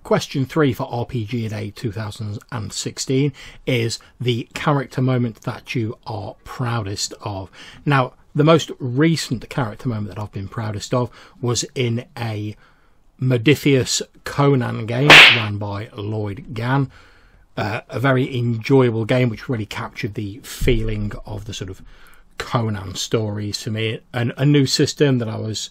question 3 for RPGaDAY 2016 is the character moment that you are proudest of. Now, the most recent character moment that I've been proudest of was in a Modiphius Conan game run by Lloyd Gann. A very enjoyable game which really captured the feeling of the sort of Conan stories to me. And a new system that I was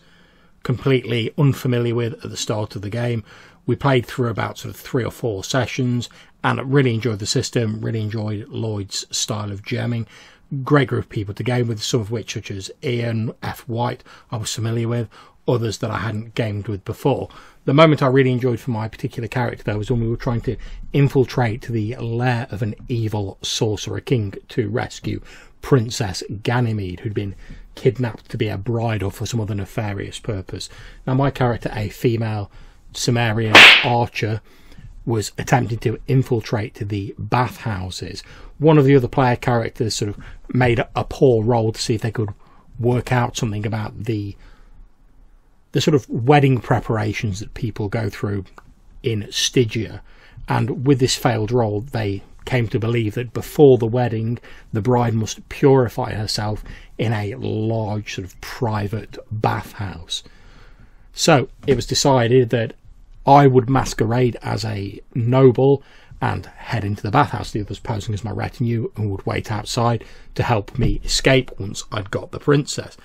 completely unfamiliar with at the start of the game. We played through about sort of 3 or 4 sessions and really enjoyed the system, really enjoyed Lloyd's style of gemming. Great group of people to game with, some of which, such as Ian F. White, I was familiar with, others that I hadn't gamed with before. The moment I really enjoyed for my particular character, though, was when we were trying to infiltrate the lair of an evil sorcerer king to rescue Princess Ganymede, who'd been kidnapped to be a bride or for some other nefarious purpose. Now, my character, a female Sumerian archer, was attempting to infiltrate the bathhouses. One of the other player characters sort of made a poor roll to see if they could work out something about the sort of wedding preparations that people go through in Stygia. And with this failed roll, they came to believe that before the wedding, the bride must purify herself in a large sort of private bathhouse. So it was decided that I would masquerade as a noble and head into the bathhouse, the others posing as my retinue, and would wait outside to help me escape once I'd got the princess.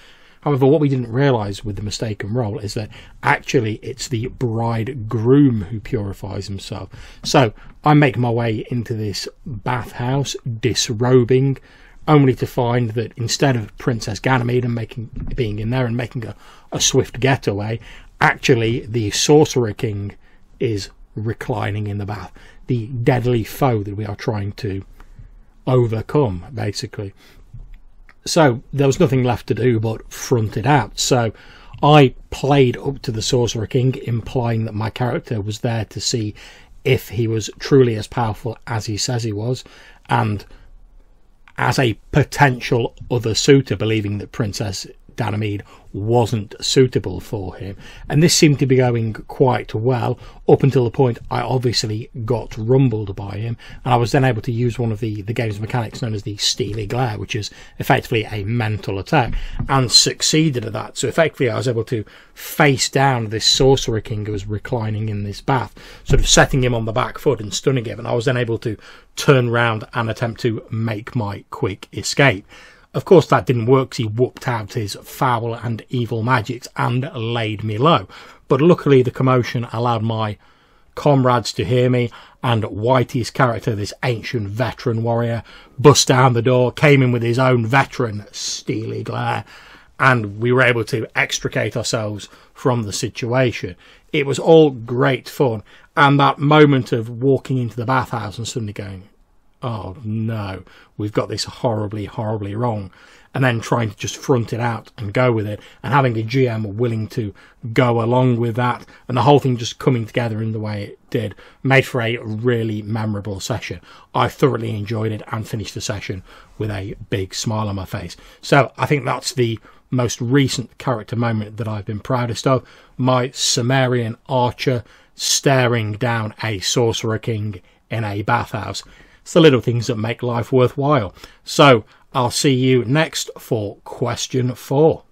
However, what we didn't realise with the mistaken role is that actually it's the bridegroom who purifies himself. So I make my way into this bathhouse, disrobing, only to find that instead of Princess Ganymede and being in there and making a swift getaway, actually the Sorcerer King is reclining in the bath, the deadly foe that we are trying to overcome, basically. So there was nothing left to do but front it out. So I played up to the Sorcerer King, implying that my character was there to see if he was truly as powerful as he says he was, and as a potential other suitor, believing that Princess Ganymede wasn't suitable for him. And this seemed to be going quite well up until the point I obviously got rumbled by him, and I was then able to use one of the game's mechanics known as the Steely Glare, which is effectively a mental attack, and succeeded at that. So effectively I was able to face down this Sorcerer King who was reclining in this bath, sort of setting him on the back foot and stunning him, and I was then able to turn round and attempt to make my quick escape. Of course, that didn't work because he whooped out his foul and evil magics and laid me low. But luckily, the commotion allowed my comrades to hear me, and Whitey's character, this ancient veteran warrior, bust down the door, came in with his own veteran Steely Glare, and we were able to extricate ourselves from the situation. It was all great fun, and that moment of walking into the bathhouse and suddenly going, oh no, we've got this horribly, horribly wrong, and then trying to just front it out and go with it, and having a GM willing to go along with that, and the whole thing just coming together in the way it did, made for a really memorable session. I thoroughly enjoyed it and finished the session with a big smile on my face. So I think that's the most recent character moment that I've been proudest of. My Sumerian archer staring down a Sorcerer King in a bathhouse. It's the little things that make life worthwhile. So I'll see you next for question 4.